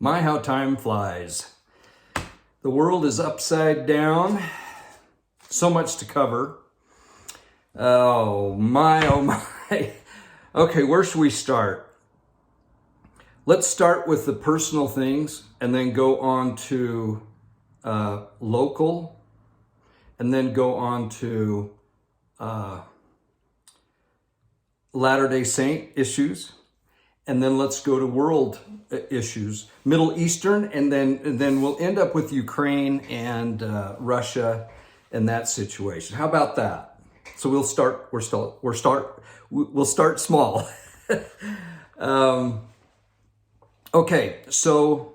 My, how time flies. The world is upside down. So much to cover. Oh my, oh my. Okay, where should we start? Let's start with the personal things and then go on to local and then go on to Latter-day Saint issues. And then let's go to world issues, Middle Eastern, and then we'll end up with Ukraine and Russia and that situation. How about that? So we'll start small. Okay, so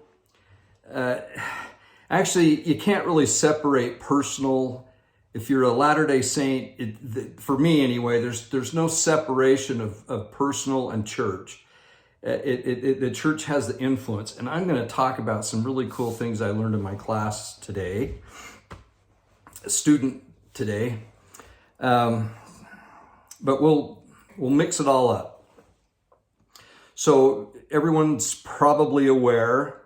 actually you can't really separate personal. If you're a Latter-day Saint, for me anyway, there's no separation of personal and church. The church has the influence, and I'm going to talk about some really cool things I learned in my class today, a student today, but we'll mix it all up. So everyone's probably aware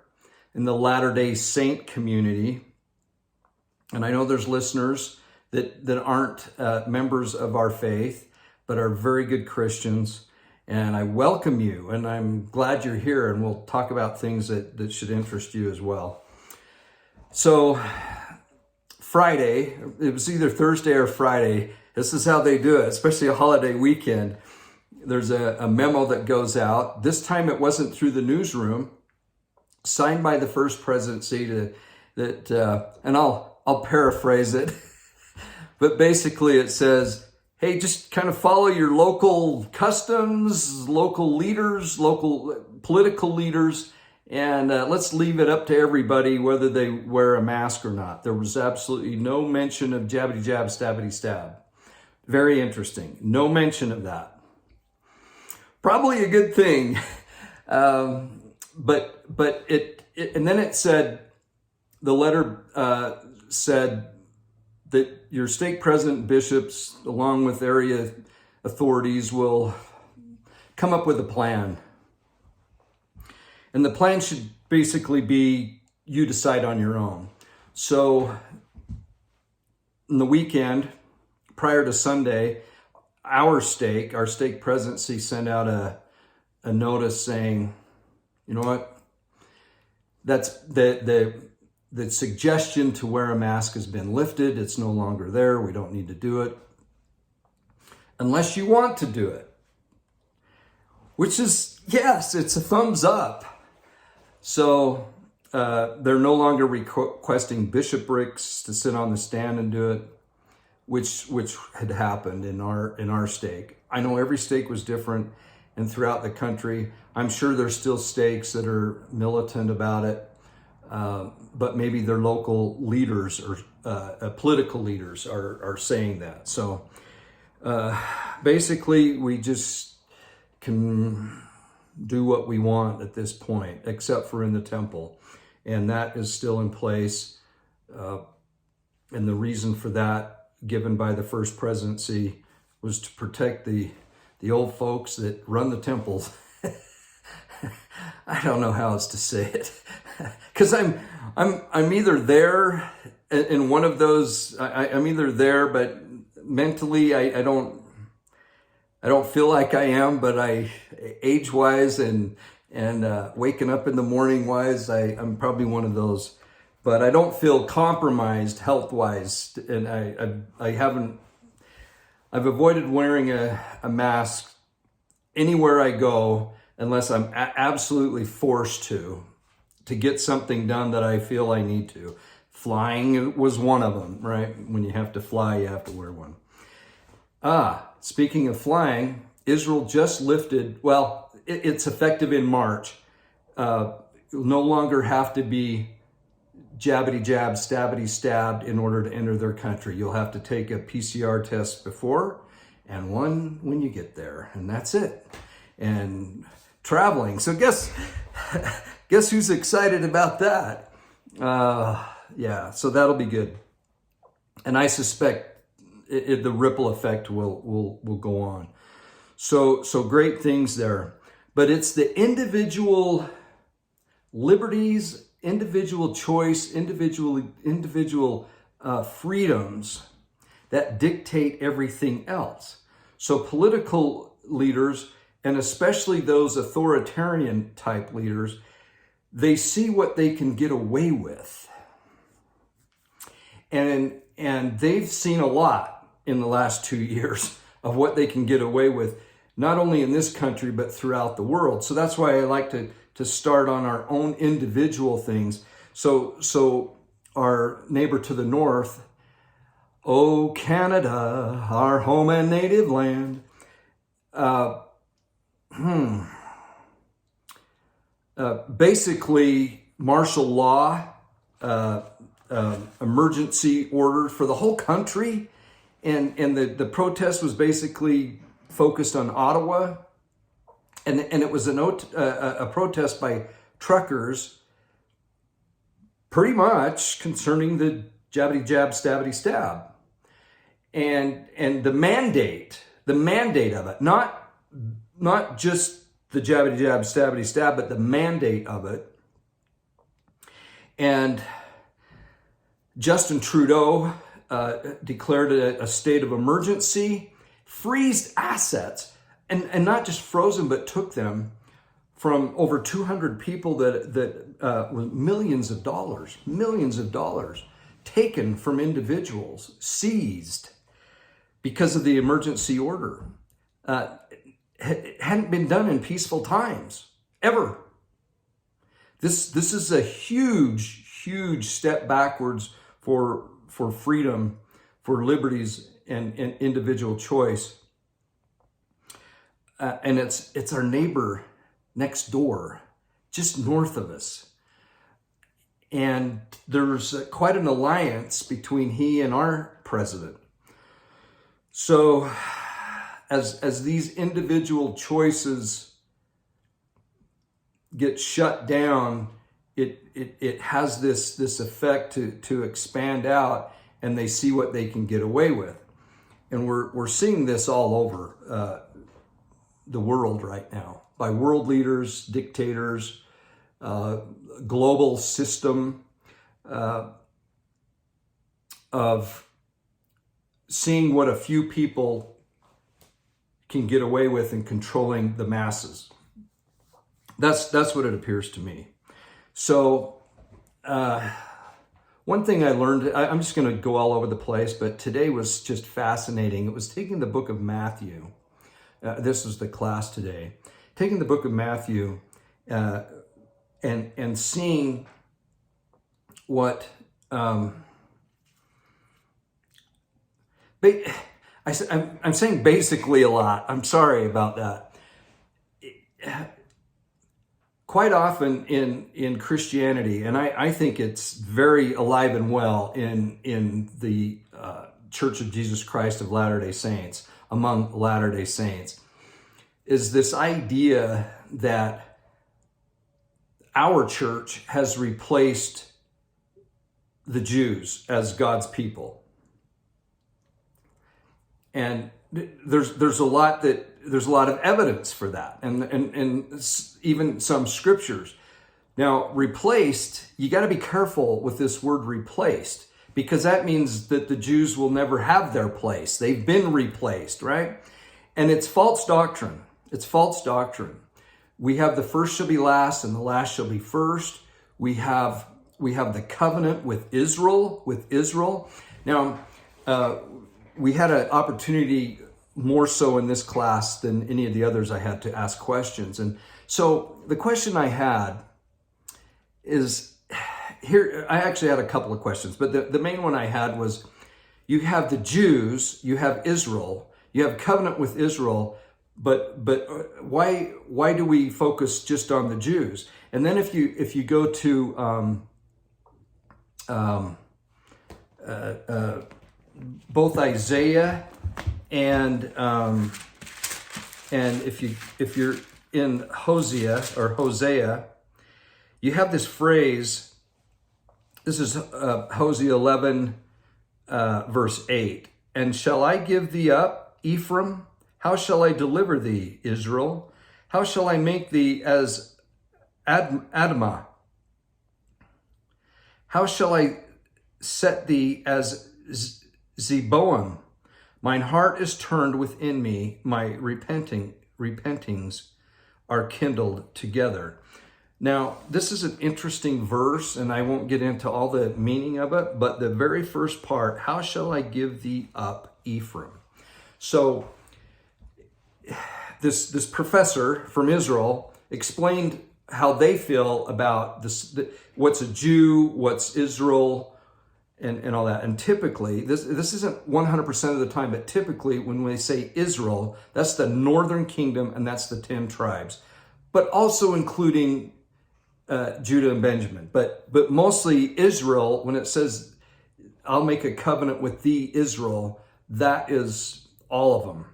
in the Latter-day Saint community, and I know there's listeners that aren't members of our faith, but are very good Christians. And I welcome you, and I'm glad you're here, and we'll talk about things that should interest you as well. So Friday, it was either Thursday or Friday, this is how they do it, especially a holiday weekend. There's a memo that goes out. This time it wasn't through the newsroom, signed by the First Presidency and I'll paraphrase it, but basically it says, hey, just kind of follow your local customs, local leaders, local political leaders, and let's leave it up to everybody whether they wear a mask or not. There was absolutely no mention of jabbity jab, stabbity stab. Very interesting. No mention of that. Probably a good thing. But it and then it said, the letter said, that your stake president bishops, along with area authorities, will come up with a plan. And the plan should basically be you decide on your own. So in the weekend, prior to Sunday, our stake presidency sent out a notice saying, you know what, that's the suggestion to wear a mask has been lifted. It's no longer there. We don't need to do it unless you want to do it, which is, yes, it's a thumbs up. So they're no longer requesting bishoprics to sit on the stand and do it, which had happened in our stake. I know every stake was different, and throughout the country, I'm sure there's still stakes that are militant about it. But maybe their local leaders or political leaders are saying that. So basically, we just can do what we want at this point, except for in the temple. And that is still in place. And the reason for that, given by the First Presidency, was to protect the old folks that run the temples. I don't know how else to say it, because I'm either there in one of those. I'm either there, but mentally I don't feel like I am. But age wise and waking up in the morning wise, I'm probably one of those. But I don't feel compromised health wise, and I've avoided wearing a mask anywhere I go, unless I'm absolutely forced to get something done that I feel I need to. Flying was one of them, right? When you have to fly, you have to wear one. Speaking of flying, Israel just lifted, well, it's effective in March. You'll no longer have to be jabbity jab, stabbity stabbed in order to enter their country. You'll have to take a PCR test before and one when you get there, and that's it. And traveling. So guess who's excited about that? Yeah, so that'll be good. And I suspect the ripple effect will go on. So great things there. But it's the individual liberties, individual choice, individual freedoms that dictate everything else. So political leaders, and especially those authoritarian type leaders, they see what they can get away with. And they've seen a lot in the last 2 years of what they can get away with, not only in this country, but throughout the world. So that's why I like to start on our own individual things. So our neighbor to the north, oh, Canada, our home and native land. Basically, martial law, emergency order for the whole country. And the protest was basically focused on Ottawa. And it was a protest by truckers, pretty much concerning the jabbity jab, stabbity stab. And the mandate of it, not just the jabbity jab, stabbity stab, but the mandate of it. And Justin Trudeau declared a state of emergency, freezed assets, and not just frozen, but took them from over 200 people that were millions of dollars taken from individuals, seized because of the emergency order. It hadn't been done in peaceful times, ever. This is a huge step backwards for freedom, for liberties and individual choice. And it's our neighbor next door, just north of us. And there's quite an alliance between he and our president. So as these individual choices get shut down, it has this effect to expand out, and they see what they can get away with. And we're seeing this all over the world right now, by world leaders, dictators, global system of seeing what a few people can get away with in controlling the masses. That's what it appears to me. So one thing I learned, I'm just going to go all over the place, but today was just fascinating. It was taking the book of Matthew. This was the class today. Taking the book of Matthew and seeing what I'm saying basically a lot. I'm sorry about that. Quite often in Christianity, and I think it's very alive and well in the Church of Jesus Christ of Latter-day Saints, among Latter-day Saints, is this idea that our church has replaced the Jews as God's people. And there's a lot of evidence for that, and even some scriptures. Now, replaced, you got to be careful with this word replaced, because that means that the Jews will never have their place. They've been replaced, right? And it's false doctrine. It's false doctrine. We have the first shall be last and the last shall be first. We have the covenant with Israel. Now, we had an opportunity more so in this class than any of the others I had to ask questions. And so the question I had is here. I actually had a couple of questions, but the main one I had was, you have the Jews, you have Israel, you have covenant with Israel, but why do we focus just on the Jews? And then if you go to both Isaiah and if you're in Hosea, you have this phrase. This is Hosea 11, verse 8. And shall I give thee up, Ephraim? How shall I deliver thee, Israel? How shall I make thee as Admah, How shall I set thee as Zeboam? Mine heart is turned within me, my repentings are kindled together. Now, this is an interesting verse, and I won't get into all the meaning of it, but the very first part, how shall I give thee up, Ephraim? So this professor from Israel explained how they feel about this, what's a Jew, what's Israel, and all that. And typically, this isn't 100% of the time, but typically when we say Israel, that's the northern kingdom, and that's the 10 tribes, but also including Judah and Benjamin. But mostly Israel, when it says, I'll make a covenant with thee, Israel, that is all of them.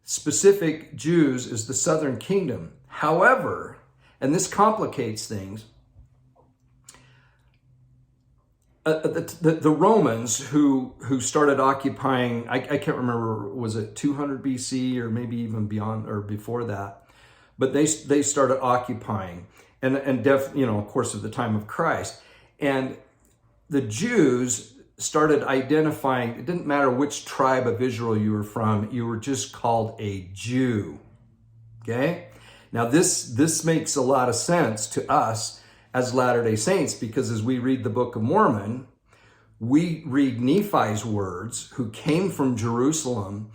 Specific Jews is the southern kingdom. However, and this complicates things, the Romans who started occupying, I can't remember, was it 200 BC or maybe even beyond or before that, but they started occupying, and of course, at the time of Christ, and the Jews started identifying. It didn't matter which tribe of Israel you were from; you were just called a Jew. Okay, now this makes a lot of sense to us as Latter-day Saints, because as we read the Book of Mormon, we read Nephi's words, who came from Jerusalem.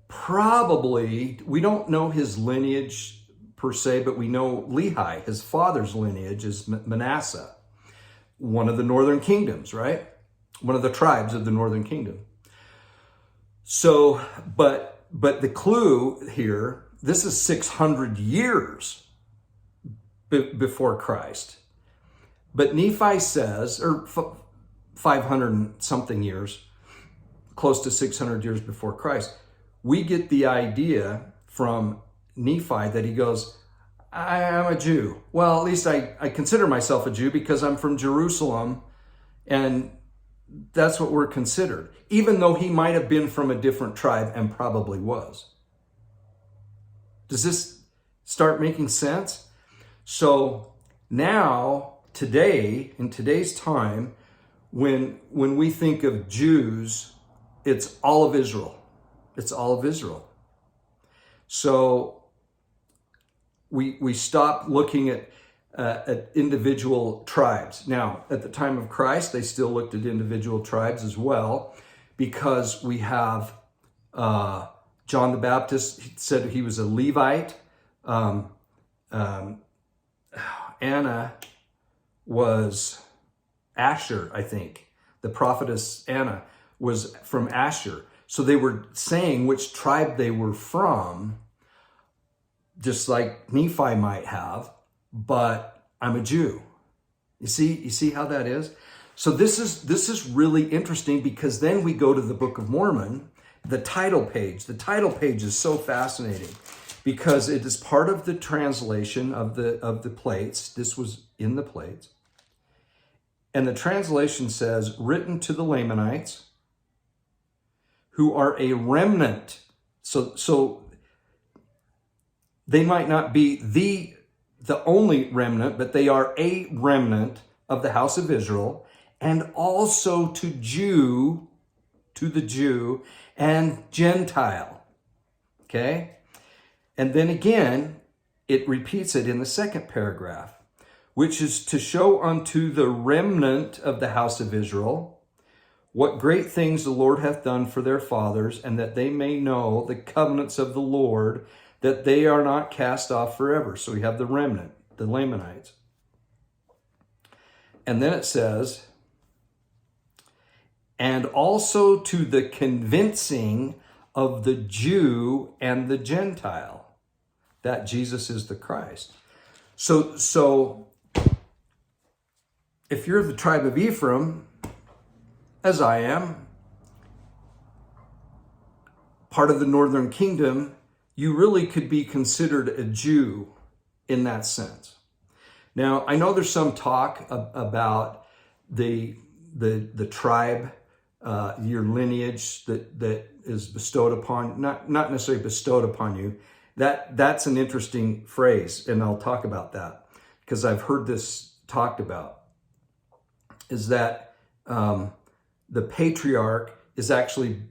Probably, we don't know his lineage per se, but we know Lehi, his father's lineage, is Manasseh, one of the northern kingdoms, right? One of the tribes of the northern kingdom. So, but the clue here, this is 600 years before Christ. But Nephi says, or 500 and something years, close to 600 years before Christ, we get the idea from Nephi that he goes, I am a Jew. Well, at least I consider myself a Jew because I'm from Jerusalem, and that's what we're considered, even though he might have been from a different tribe and probably was. Does this start making sense? So now, today, in today's time, when we think of Jews, it's all of Israel. It's all of Israel. So we stop looking at individual tribes. Now, at the time of Christ, they still looked at individual tribes as well, because we have John the Baptist said he was a Levite. Anna was Asher, I think. The prophetess Anna was from Asher. So they were saying which tribe they were from, just like Nephi might have, but I'm a Jew. You see how that is? So this is really interesting, because then we go to the Book of Mormon, the title page. The title page is so fascinating because it is part of the translation of the plates. This was in the plates. And the translation says, written to the Lamanites, who are a remnant. So they might not be the only remnant, but they are a remnant of the house of Israel, and also to the Jew and Gentile. Okay? And then again, it repeats it in the second paragraph, which is to show unto the remnant of the house of Israel what great things the Lord hath done for their fathers, and that they may know the covenants of the Lord, that they are not cast off forever. So we have the remnant, the Lamanites. And then it says, and also to the convincing of the Jew and the Gentile, that Jesus is the Christ. So if you're the tribe of Ephraim, as I am, part of the northern kingdom, you really could be considered a Jew in that sense. Now, I know there's some talk about the tribe, your lineage that is bestowed upon, not necessarily bestowed upon you. That's an interesting phrase, and I'll talk about that because I've heard this talked about. is that the patriarch is actually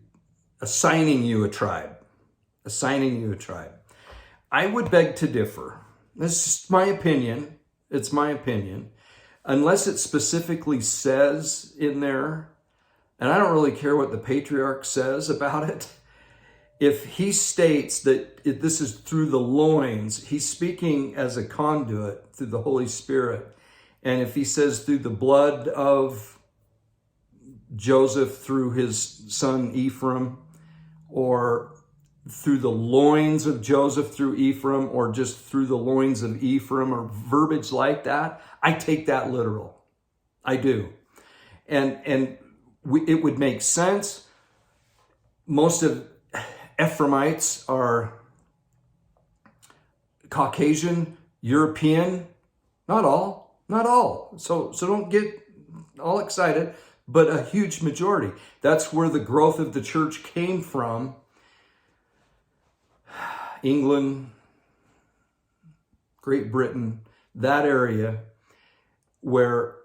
assigning you a tribe. I would beg to differ. This is my opinion. It's my opinion. Unless it specifically says in there, and I don't really care what the patriarch says about it, if he states that this is through the loins, he's speaking as a conduit through the Holy Spirit. And if he says through the blood of Joseph through his son Ephraim, or through the loins of Joseph through Ephraim, or just through the loins of Ephraim, or verbiage like that, I take that literal. I do. And it would make sense. Most of Ephraimites are Caucasian, European, not all. So don't get all excited, but a huge majority. That's where the growth of the church came from. England, Great Britain, that area where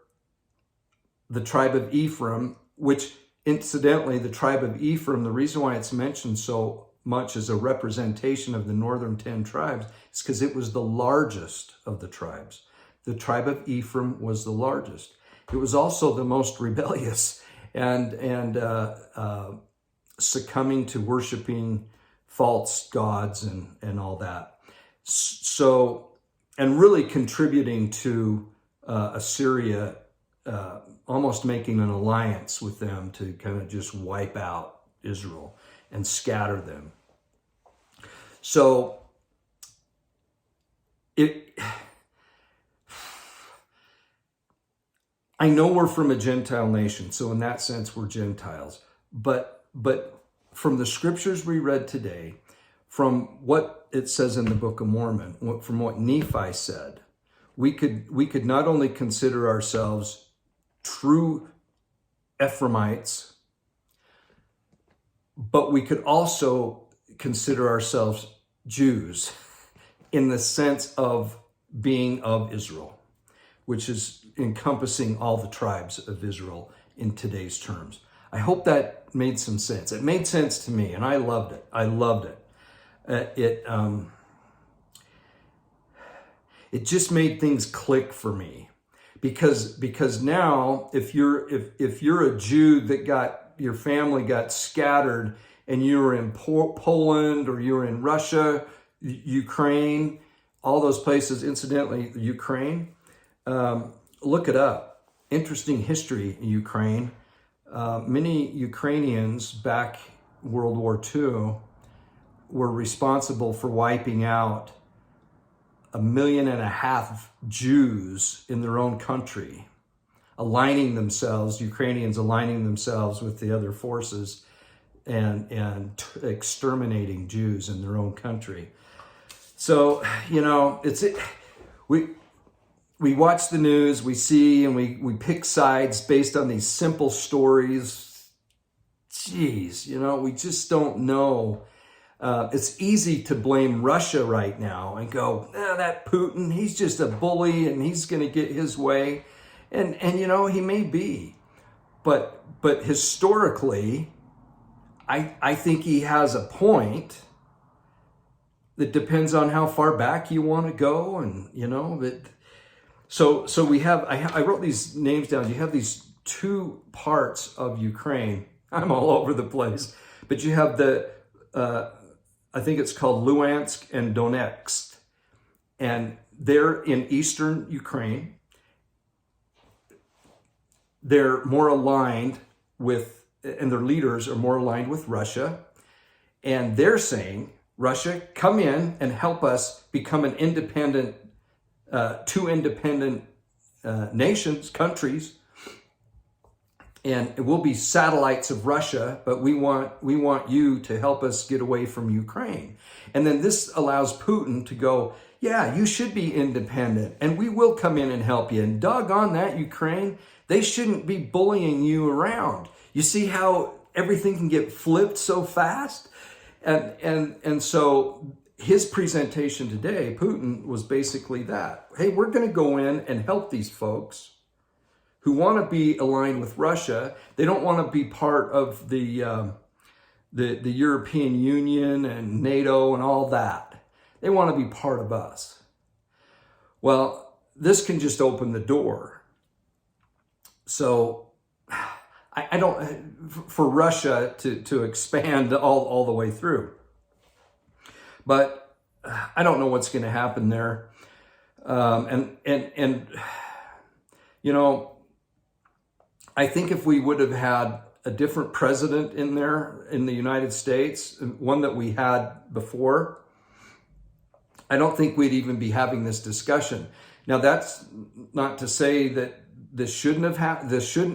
the tribe of Ephraim, which incidentally, the tribe of Ephraim, the reason why it's mentioned so much as a representation of the northern 10 tribes is because it was the largest of the tribes. The tribe of Ephraim was the largest. It was also the most rebellious and succumbing to worshiping false gods and all that. So, and really contributing to Assyria almost making an alliance with them to kind of just wipe out Israel and scatter them. So I know we're from a Gentile nation, so in that sense we're Gentiles. But from the scriptures we read today, from what it says in the Book of Mormon, from what Nephi said, we could not only consider ourselves true Ephraimites, but we could also consider ourselves Jews in the sense of being of Israel, which is encompassing all the tribes of Israel in today's terms. I hope that made some sense. It made sense to me, and I loved it. It just made things click for me, because now if you're a Jew that your family got scattered and you were in Poland or you were in Russia, Ukraine, all those places, incidentally, Ukraine, look it up. Interesting history in Ukraine. Many Ukrainians back World War II were responsible for wiping out 1.5 million Jews in their own country, Ukrainians aligning themselves with the other forces and exterminating Jews in their own country. So, we watch the news, we see, and we pick sides based on these simple stories. Jeez, we just don't know. It's easy to blame Russia right now and go, that Putin, he's just a bully and he's going to get his way. And he may be. But historically, I think he has a point that depends on how far back you want to go. And, that. So we have, I wrote these names down. You have these two parts of Ukraine. I'm all over the place. But you have I think it's called Luhansk and Donetsk. And they're in eastern Ukraine. They're more aligned with, and their leaders are more aligned with Russia. And they're saying, Russia, come in and help us become an independent, two independent nations, countries. And we'll be satellites of Russia, but we want you to help us get away from Ukraine. And then this allows Putin to go, yeah, you should be independent, and we will come in and help you. And doggone that, Ukraine, they shouldn't be bullying you around. You see how everything can get flipped so fast? And so his presentation today, Putin, was basically that. Hey, we're going to go in and help these folks who want to be aligned with Russia. They don't want to be part of the European Union and NATO and all that. They want to be part of us. Well, this can just open the door. So I don't, for Russia to expand all the way through. But I don't know what's going to happen there. And you know, I think if we would have had a different president in there in the United States, one that we had before, I don't think we'd even be having this discussion. Now, that's not to say that this shouldn't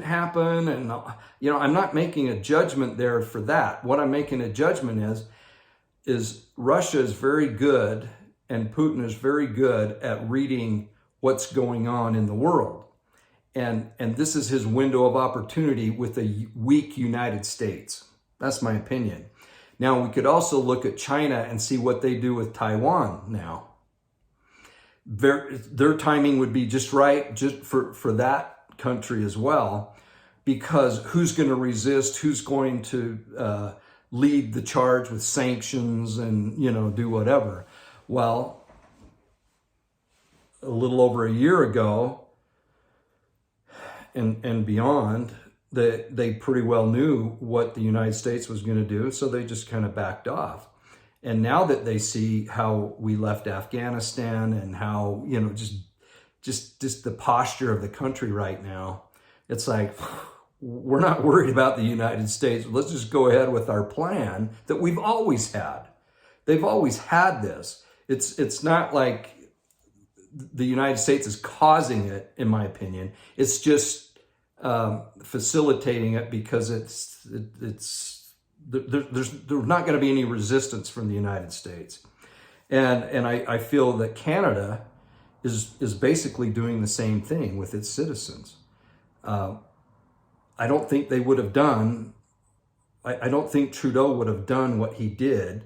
happen, and you know, I'm not making a judgment there for that. What I'm making a judgment is Russia is very good, and Putin is very good at reading what's going on in the world. And this is his window of opportunity with a weak United States. That's my opinion. Now, we could also look at China and see what they do with Taiwan now. Their timing would be just right just for that country as well, because who's going to resist? Who's going to lead the charge with sanctions and, you know, do whatever? Well, a little over a year ago and beyond, they pretty well knew what the United States was going to do, so they just kind of backed off. And now that they see how we left Afghanistan and how, you know, just the posture of the country right now, it's like, we're not worried about the United States. Let's just go ahead with our plan that we've always had. They've always had this. It's not like the United States is causing it, in my opinion. It's just facilitating it because there's not going to be any resistance from the United States. And I feel that Canada is basically doing the same thing with its citizens. I don't think they would have done, I don't think Trudeau would have done what he did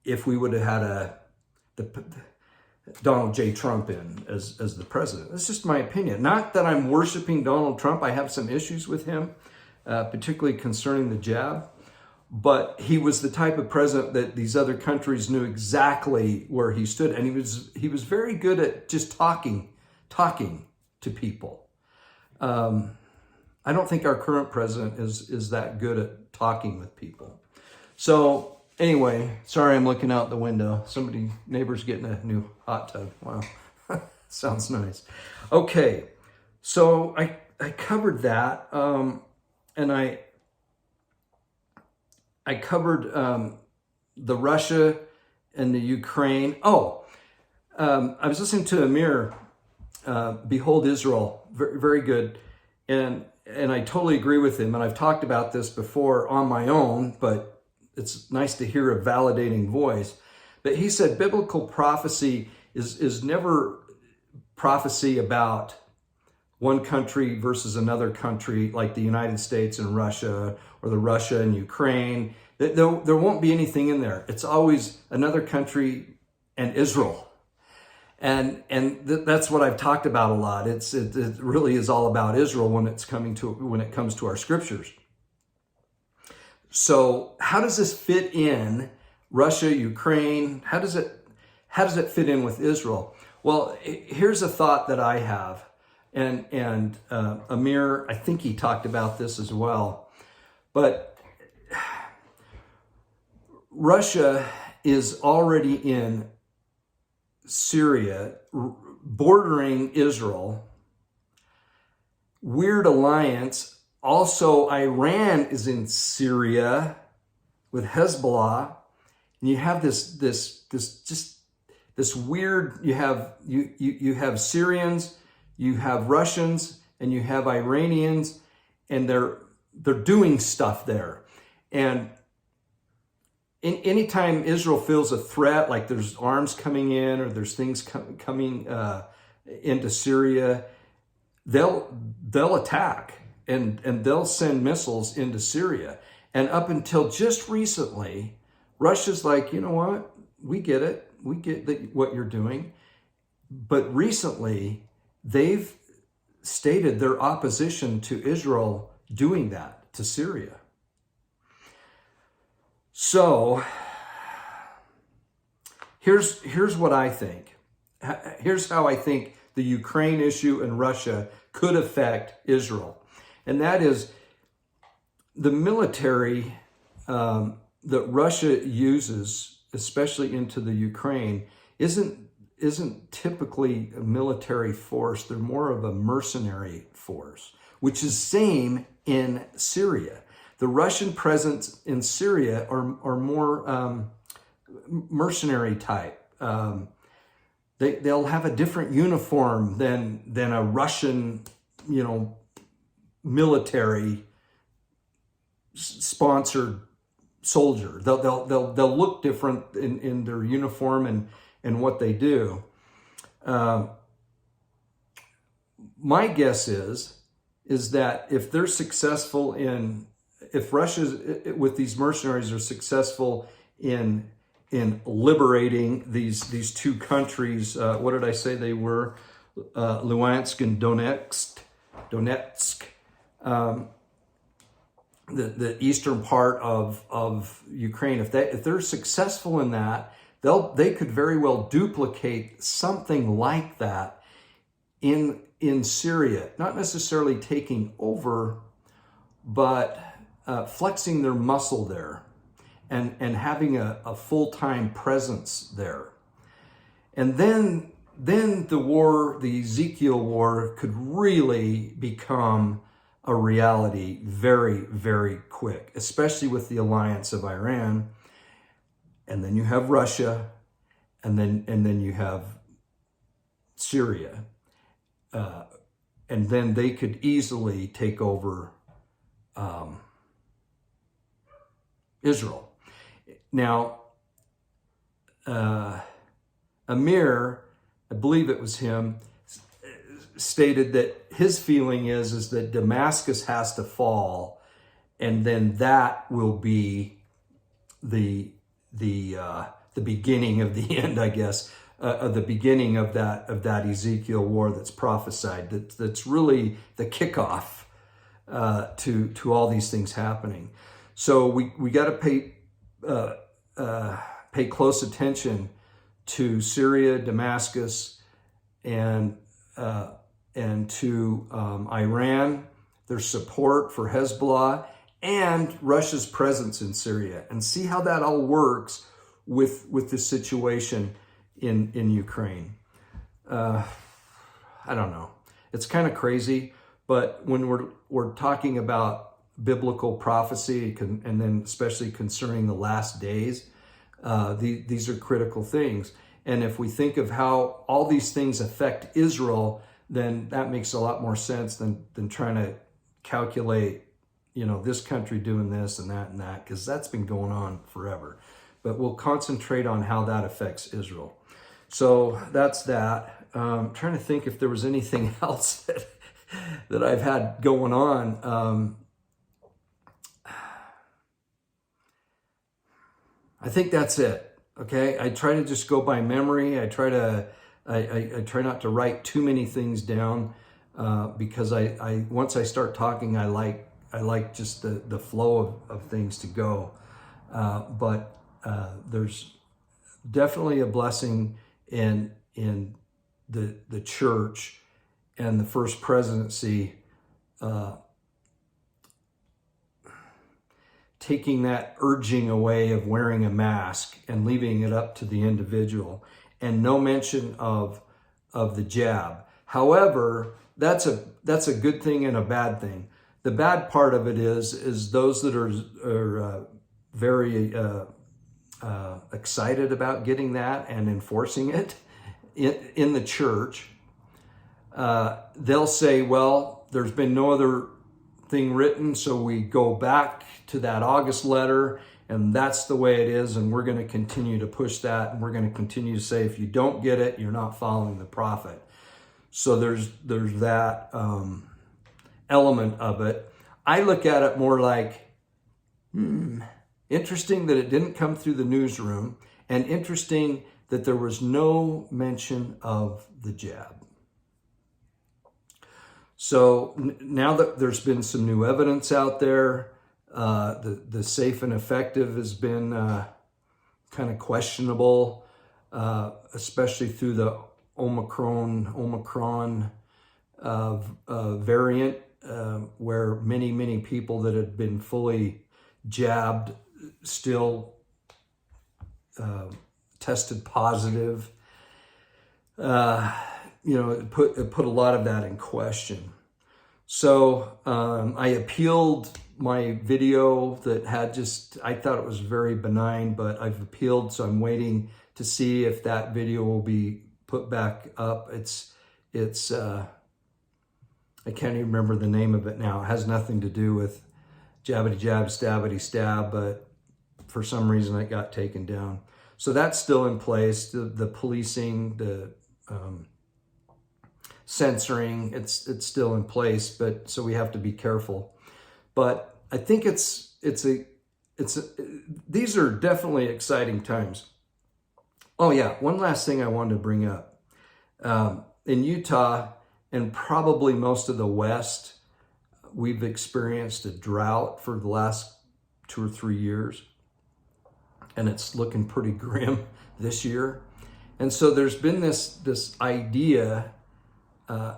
if we would have had Donald J. Trump in as the president. That's just my opinion. Not that I'm worshiping Donald Trump. I have some issues with him, particularly concerning the jab. But he was the type of president that these other countries knew exactly where he stood. And he was very good at just talking to people. I don't think our current president is that good at talking with people. So anyway, sorry I'm looking out the window. Neighbor's getting a new hot tub. Wow, sounds nice. Okay, so I covered that, and I covered the Russia and the Ukraine. I was listening to Amir, Behold Israel, very, very good. And I totally agree with him. And I've talked about this before on my own, but it's nice to hear a validating voice. But he said biblical prophecy is never prophecy about one country versus another country, like the United States and Russia, or the Russia and Ukraine. There won't be anything in there. It's always another country and Israel. And that's what I've talked about a lot. It really is all about Israel when it comes to our scriptures. So how does this fit in Russia, Ukraine? How does it fit in with Israel? Well, here's a thought that I have, and Amir, I think he talked about this as well. But Russia is already in Syria, bordering Israel. Weird alliance. Also, Iran is in Syria with Hezbollah, and you have this weird. You have Syrians, you have Russians, and you have Iranians, and they're doing stuff there. And anytime Israel feels a threat, like there's arms coming in or there's things coming into Syria, they'll attack and they'll send missiles into Syria. And up until just recently, Russia's like, you know what? We get it. We get what you're doing. But recently, they've stated their opposition to Israel doing that to Syria. So here's what I think. Here's how I think the Ukraine issue and Russia could affect Israel. And that is the military that Russia uses, especially into the Ukraine, isn't typically a military force. They're more of a mercenary force, which is same in Syria. The Russian presence in Syria are more mercenary type. They'll have a different uniform than a Russian, military sponsored soldier. They'll look different in their uniform and what they do. My guess is that if they're successful if Russia with these mercenaries are successful in liberating these two countries, what did I say they were? Luhansk and Donetsk, the eastern part of Ukraine. If they're successful in that, they could very well duplicate something like that in Syria, not necessarily taking over, but flexing their muscle there and having a full-time presence there. And then the Ezekiel war could really become a reality very, very quick, especially with the alliance of Iran. And then you have Russia, and then you have Syria. And then they could easily take over Israel. Now, Amir, I believe it was him, stated that his feeling is that Damascus has to fall, and then that will be the beginning of the end, I guess, of the beginning of that Ezekiel war that's prophesied. That's really the kickoff to all these things happening. So we got to pay close attention to Syria, Damascus, and to Iran, their support for Hezbollah, and Russia's presence in Syria, and see how that all works with the situation in Ukraine. I don't know. It's kind of crazy, but when we're talking about biblical prophecy, and then especially concerning the last days, these are critical things. And if we think of how all these things affect Israel, then that makes a lot more sense than trying to calculate, this country doing this and that, because that's been going on forever. But we'll concentrate on how that affects Israel. So that's that. I'm trying to think if there was anything else that I've had going on. I think that's it. Okay, I try to just go by memory. I try not to write too many things down because I once I start talking, I like just the flow of things to go. But there's definitely a blessing in the church and the first presidency taking that urging away of wearing a mask and leaving it up to the individual, and no mention of the jab. However, that's a good thing and a bad thing. The bad part of it is those that are very excited about getting that and enforcing it in the church. They'll say, well, there's been no other thing written, so we go back to that August letter, and that's the way it is, and we're going to continue to push that, and we're going to continue to say, if you don't get it, you're not following the prophet. So there's that element of it. I look at it more like, interesting that it didn't come through the newsroom, and interesting that there was no mention of the jab. So now that there's been some new evidence out there, the safe and effective has been kind of questionable, especially through the Omicron variant, where many people that had been fully jabbed still tested positive. It put a lot of that in question. So I appealed my video that had I thought it was very benign, but I've appealed, so I'm waiting to see if that video will be put back up. It's I can't even remember the name of it now. It has nothing to do with jabbity jab, stabbity stab, but for some reason it got taken down. So that's still in place. The policing, the censoring, it's still in place, but so we have to be careful. But I think these are definitely exciting times. Oh yeah, one last thing I wanted to bring up. In Utah and probably most of the West, we've experienced a drought for the last 2 or 3 years, and it's looking pretty grim this year. And so there's been this idea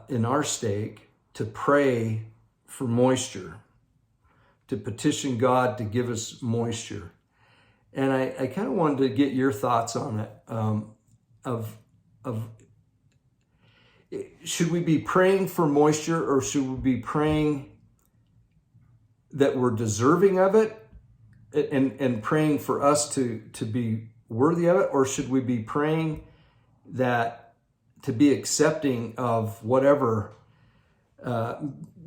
in our stake to pray for moisture, to petition God to give us moisture. And I kind of wanted to get your thoughts on it, of should we be praying for moisture, or should we be praying that we're deserving of it and praying for us to be worthy of it? Or should we be praying that to be accepting of whatever,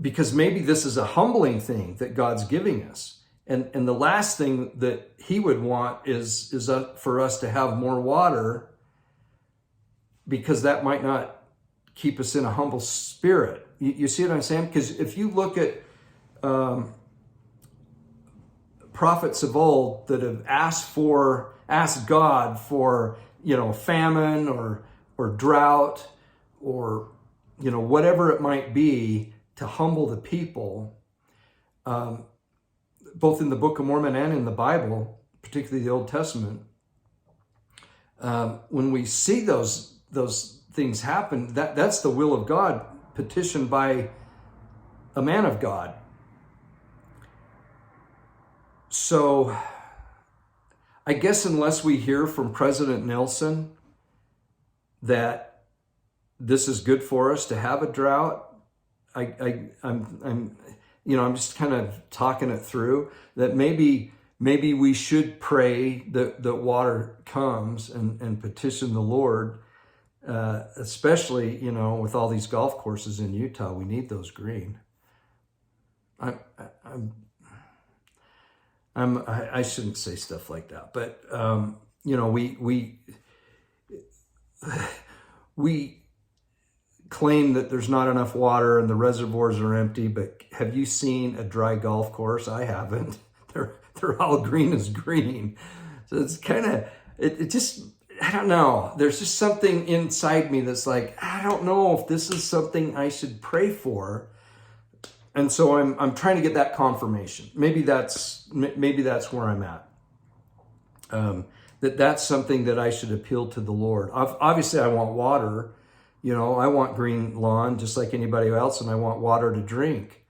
because maybe this is a humbling thing that God's giving us. And the last thing that he would want is for us to have more water, because that might not keep us in a humble spirit. You see what I'm saying? Because if you look at prophets of old that have asked God for, famine or drought or, whatever it might be to humble the people, both in the Book of Mormon and in the Bible, particularly the Old Testament, when we see those things happen, that's the will of God petitioned by a man of God. So I guess unless we hear from President Nelson that this is good for us to have a drought, I'm just kind of talking it through, that maybe we should pray that water comes and petition the Lord, especially, with all these golf courses in Utah. We need those green. I shouldn't say stuff like that, but we claim that there's not enough water and the reservoirs are empty, but have you seen a dry golf course? I haven't. They're all green as green. So it's kind of, it just, I don't know. There's just something inside me that's like, I don't know if this is something I should pray for. And so I'm trying to get that confirmation. Maybe that's where I'm at. That's something that I should appeal to the Lord. Obviously, I want water. I want green lawn just like anybody else, and I want water to drink.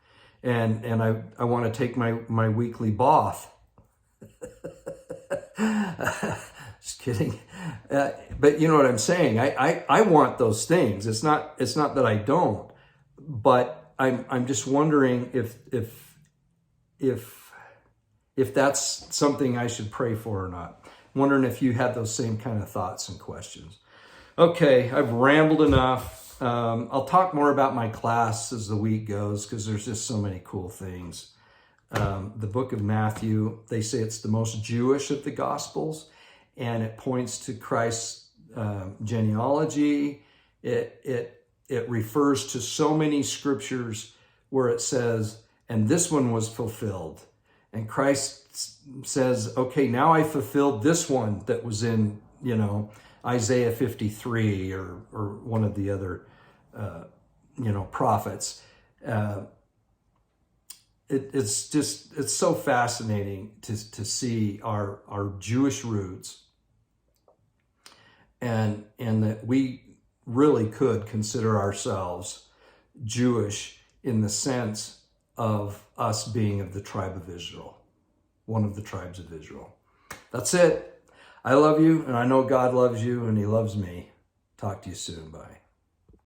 And I want to take my weekly bath. Just kidding. But you know what I'm saying? I want those things. It's not that I don't, but I'm just wondering if that's something I should pray for or not. I'm wondering if you had those same kind of thoughts and questions. Okay, I've rambled enough. I'll talk more about my class as the week goes, because there's just so many cool things. The book of Matthew, they say it's the most Jewish of the Gospels, and it points to Christ's genealogy. It refers to so many scriptures where it says, and this one was fulfilled. And Christ says, okay, now I fulfilled this one that was in, Isaiah 53 or one of the other, prophets. It's so fascinating to see our Jewish roots, and that we really could consider ourselves Jewish in the sense of us being of the tribe of Israel, one of the tribes of Israel. That's it. I love you, and I know God loves you, and he loves me. Talk to you soon. Bye.